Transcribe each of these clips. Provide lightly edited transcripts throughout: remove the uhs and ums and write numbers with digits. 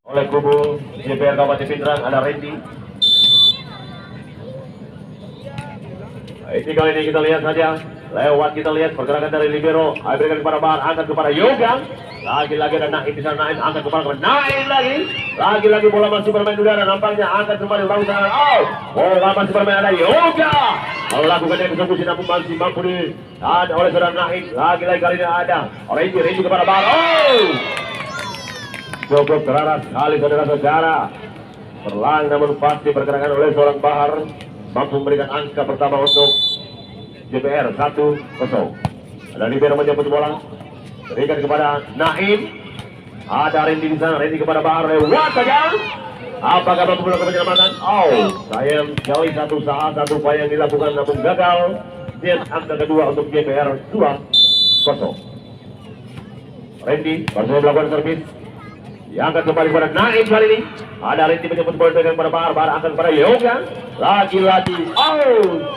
Oleh kubu JPR Kabupaten Pindrang ada Randy. Ini kali ini kita lihat saja lewat, kita lihat pergerakan dari libero, berikan kepada Bahar, angkat kepada Yoga, lagi-lagi ada Naim di sana, Naim angkat kepada Naim lagi-lagi bola masih bermain udara, nampaknya angkat kembali langsung, bola masih bermain ada Yoga, melakukan eksekusi namun masih mampu ada oleh saudara Naim, lagi-lagi kali ini ada Randy kepada Bahar, cukup keras sekali saudara-saudara, perlahan namun pasti pergerakan oleh seorang Bahar mampu memberikan angka pertama untuk JPR 1-0. Ada libero menjemput bola, berikan kepada Naim, ada Randy di sana, Randy kepada Bahar, lewat saja. Apakah mampu melakukan penyelamatan? Sayang sekali satu upaya yang dilakukan namun gagal. Dan angka kedua untuk JPR 2-0. Randy baru melakukan servis, diangkat kembali kepada Naim kali ini. Ada Randy menjemput bola dengan kepada Bahar, Bahar angkat kepada Yoga, lagi-lagi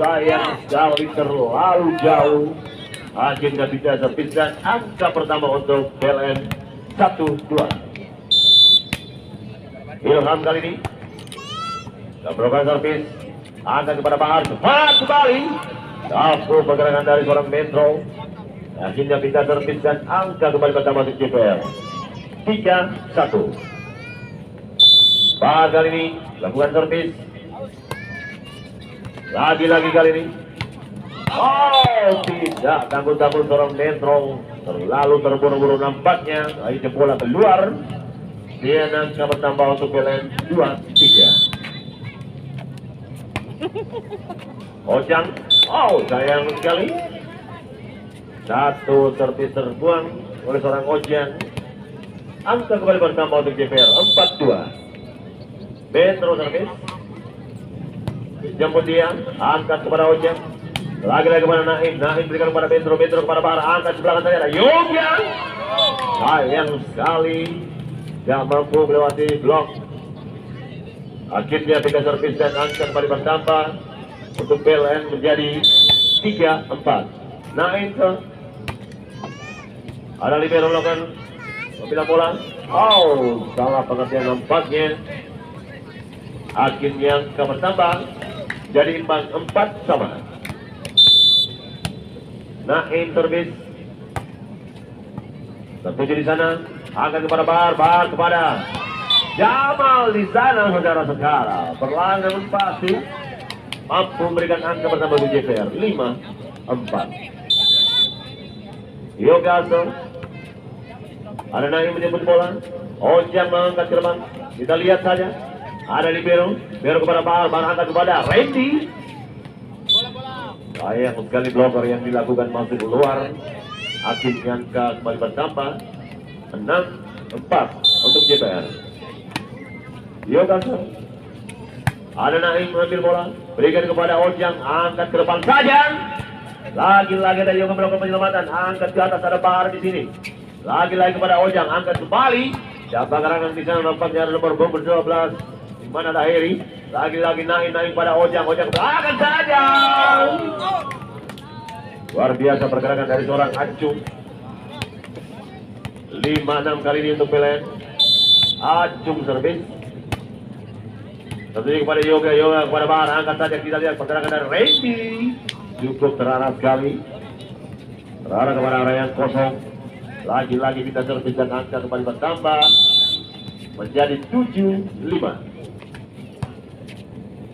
sayang sekali terlalu jauh, akhirnya bisa servis dan angka pertama untuk PLN 1-2. Ilham kali ini melakukan servis, angkat kepada Bahar, cepat kembali, sapu pergerakan dari seorang Metro, akhirnya bisa servis dan angka kembali pertama untuk JPR 3-1. Bahar kali ini lakukan servis, lagi-lagi kali ini tidak tanggung-tanggung seorang Metro, terlalu terburu-buru nampaknya, akhirnya bola keluar. Dia angka bertambah untuk PLN 2-3. Ojang, sayang sekali, satu servis terbuang oleh seorang Ojang. Angka kembali bertambah untuk JPR 4-2. Metro servis, jemput dia, angkat kepada Ojang, lagi-lagi kepada Naim, Naim berikan kepada Metro kepada Bahar, angkat di belakang saya ada Yoga, sayang sekali tidak mampu melewati blok. Akhirnya tiga servis dan angka kembali bertambah untuk PLN menjadi 3-4. Naim ke ada libero melakukan pemilihan bola, salah pengertian nampaknya. Akhirnya angka bertambah jadi 4 sama. Naim servis, tertuju di sana, angkat kepada Bahar, Bahar kepada Jamal di sana, saudara-saudara. Perlahan namun pasti mampu memberikan angka pertama untuk JPR 5-4. Yoga ada Naim menjemput bola, Ojang mengangkat ke depan. Kita lihat saja, ada libero kepada Bahar, Bahar angkat kepada Randy. Sayang sekali blocker yang dilakukan masuk keluar. Akhirnya angka kembali bertambah 6-4 untuk JPR. Yoga ada Naim mengambil bola, berikan kepada Ojang, angkat ke depan saja. Lagi-lagi ada Yoga melakukan penyelamatan, angkat ke atas, ada Bahar di sini. Lagi-lagi kepada Ojang, angkat kembali. Siapa gerangan di sana nampaknya ada nomor 12. Di mana ada Heri? Lagi-lagi Naim pada Ojang, angkat saja. Luar biasa pergerakan dari seorang Acung. 5-6 kali ini untuk PLN. Acung servis. Tentunya kepada Yoga kepada Bahar, angkat saja. Kita lihat pergerakan dari Randy. Cukup terarah sekali. Terarah kepada area yang kosong. Lagi-lagi kita servis dan angka kembali bertambah menjadi 7-5.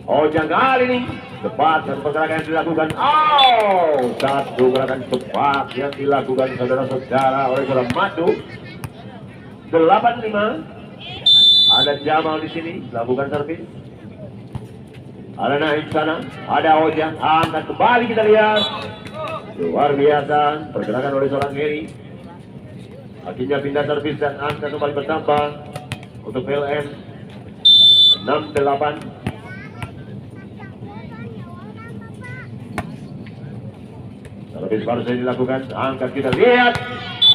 Ojang kali ini cepat dan pergerakan yang dilakukan. Satu gerakan cepat yang dilakukan saudara-saudara oleh seorang Madu. 8-5. Ada Jamal di sini lakukan servis. Ada Naim sana, ada Ojang, angkat kembali kita lihat. Luar biasa pergerakan oleh seorang Heri. Akhirnya pindah servis dan angka kembali bertambah untuk PLN 6-8. Servis baru saja dilakukan, angkat kita lihat.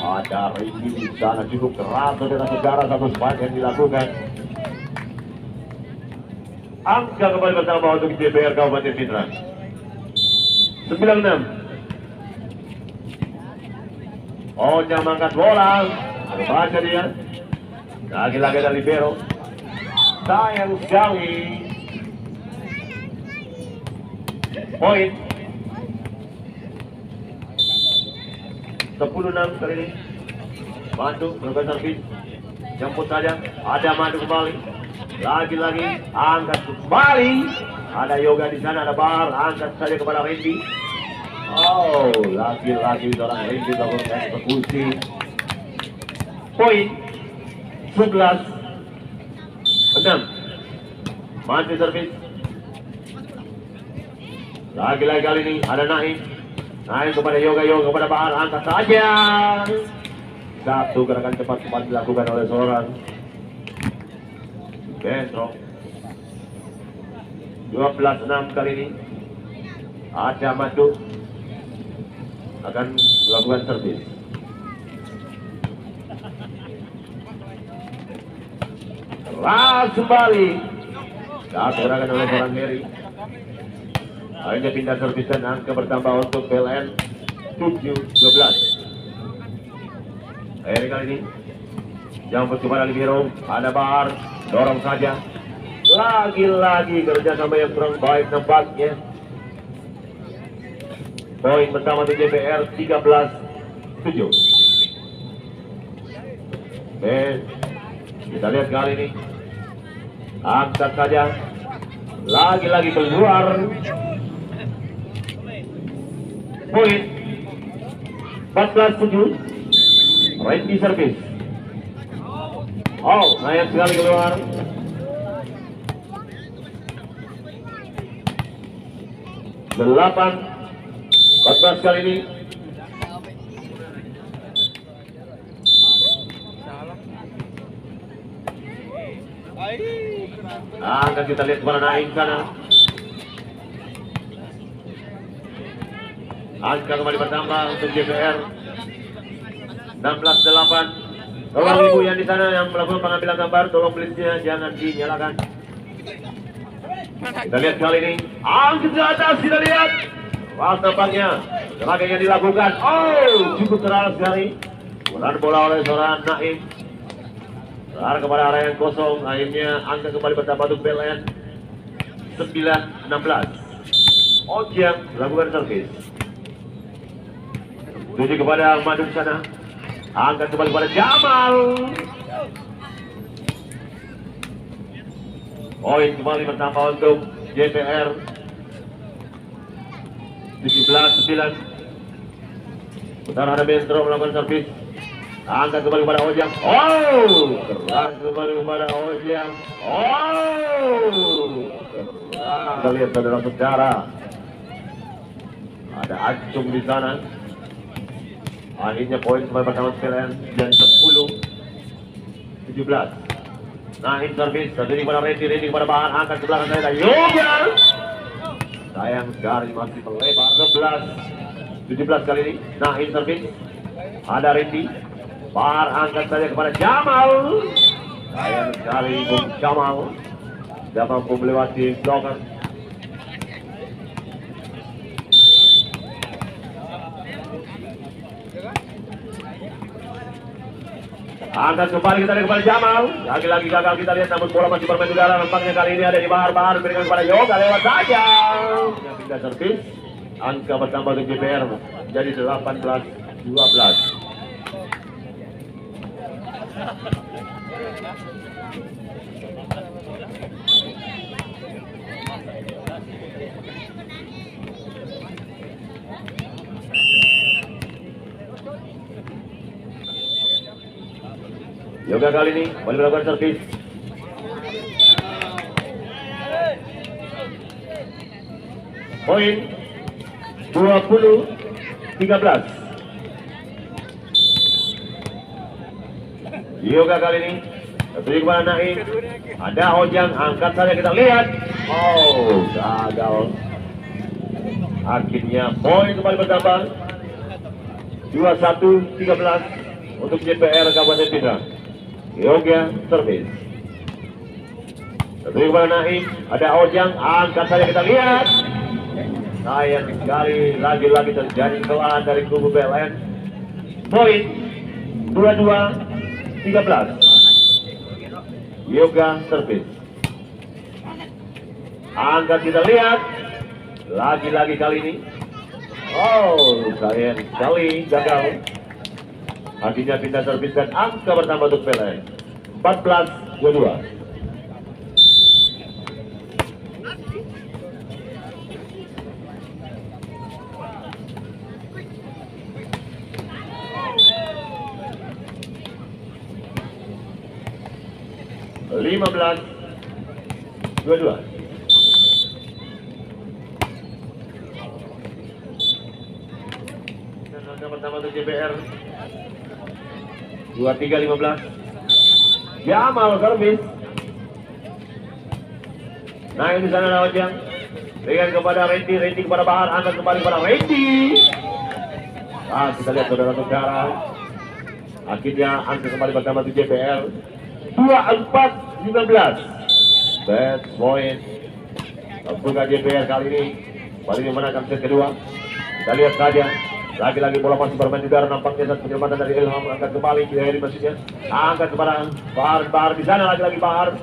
Ada Rindy di sana cukup keras dengan sejarah satu spike yang dilakukan. Angka kembali bertambah untuk JPR Kabupaten Pindrang 9-6. Ojang mengangkat bola, terbaca dia. Lagi-lagi dari libero. Sayang sekali. Poin 10-6 kali ini. Madu melakukan servis. Jemput saja. Ada Madu kembali. Lagi-lagi angkat kembali. Ada Yoga di sana, ada Bahar. Angkat saja kepada Randy. Oh, lagi-lagi seorang Randy melakukan eksekusi. Poin 11-6. Madu servis. Lagi-lagi kali ini ada Naim. Naim kepada Yoga, Yoga kepada Bahar, angkat saja. Satu gerakan cepat dilakukan oleh seorang Bentro. 12-6 kali ini. Ada Madu akan melakukan servis. Keras kembali. Satu gerakan oleh seorang Heri. Akhirnya pindah servis dan angka bertambah untuk PLN 7-12. Heri kali ini jemput kepada libero, ada Bahar, dorong saja. Lagi-lagi kerjasama yang kurang baik nampaknya. Poin pertama untuk JPR 13-7. Kita lihat kali ini. Angkat saja. Lagi-lagi keluar. Poin 14-7. Randy servis. Oh, sayang sekali keluar. Delapan 14 kali ini. Akan kita lihat kepada Naim sana. Angka kembali bertambah untuk JPR 16-8. Tolong ibu yang di sana yang melakukan pengambilan gambar, tolong blitz-nya jangan dinyalakan. Kita lihat kali ini. Angkat ke atas, kita lihat. Wah, tampaknya gerakan yang dilakukan. Oh, cukup keras sekali. Bola oleh seorang Naim. Keluar kepada area yang kosong. Akhirnya angka kembali bertambah untuk PLN 9-16. Ojang melakukan servis. Tuju kepada Madu di sana. Angkat kembali kepada Jamal. Poin kembali bertambah untuk JPR 17-9. Putar ada Bentro melakukan servis. Angkat kembali kepada Ojang. Oh, keras kembali kepada Ojang. Oh, kita lihat saudara-saudara. Ada Acung di sana. Akhirnya poin kembali pertama PLN dan 10-17. Naim servis, terjadi kepada Randy kepada Bahar, angkat ke belakang saya, Yoga. Sayang sekali masih melebar 11-17 kali ini. Naim servis, ada Randy. Bahar angkat saja kepada Jamal. Sayang sekali Bung Jamal. Tidak mampu melewati blokan. Angkat kembali kita lihat kepada Jamal. Lagi-lagi gagal kita lihat, namun bola masih bermain udara. Nampaknya kali ini ada di Bahar berikan kepada Yoga, lewat saja. Pindah servis. Angka bertambah untuk JPR jadi 18-12. Yoga kali ini kembali melakukan servis. Poin 20-13. Yoga kali ini tertuju kepada Naim. Ada Ojang, angkat saja kita lihat. Oh, gagal. Akhirnya poin kembali bertambah 21-13 untuk JPR Kabupaten Pindrang. Yoga servis. Tertuju kepada Naim. Ada Ojang, angkat saja kita lihat. Sayang sekali, lagi-lagi terjadi kesalahan dari kubu PLN. Poin 22-13. Yoga servis. Angkat kita lihat. Lagi-lagi kali ini. Oh, sayang sekali, gagal. Akhirnya pindah servis dan angka pertama untuk PLN. 14-22. Belas 22. Dan angka pertama untuk JPR 23-15. Jamal servis. Nah, ini sana ada Ojang. Berikan kepada Randy, Randy kepada Bahar, angkat kembali kepada Randy. Kita lihat saudara-saudara. Akhirnya angka kembali pertama untuk JPR 24-15. Best point bukan JPR kali ini. Kali memenangkan set kedua. Kita lihat saja. Lagi-lagi bola masih bermain di udara. Nampaknya satu penyelamatan dari Ilham. Angkat kembali ke Heri maksudnya. Angkat kepada Bahar. Bahar di sana lagi-lagi Bahar.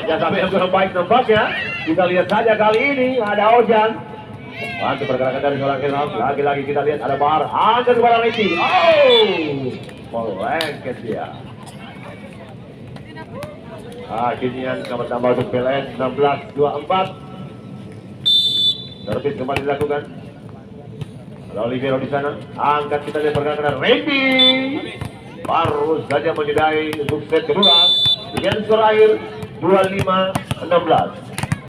Ya, sampai yang kurang baik nampaknya. Kita lihat saja kali ini ada Ojang. Bantu pergerakan dari seorang Ilham. Lagi-lagi kita lihat ada Bahar. Angkat kepada Randy. Oh, melengket dia. Akhirnya nomor tambah untuk PLN 16-24. Servis kembali dilakukan. Ada Olivero di sana. Angkat kita lihat pergerakan Randy. Baru saja menyedai untuk set kedua. Dengan skor akhir 25-16.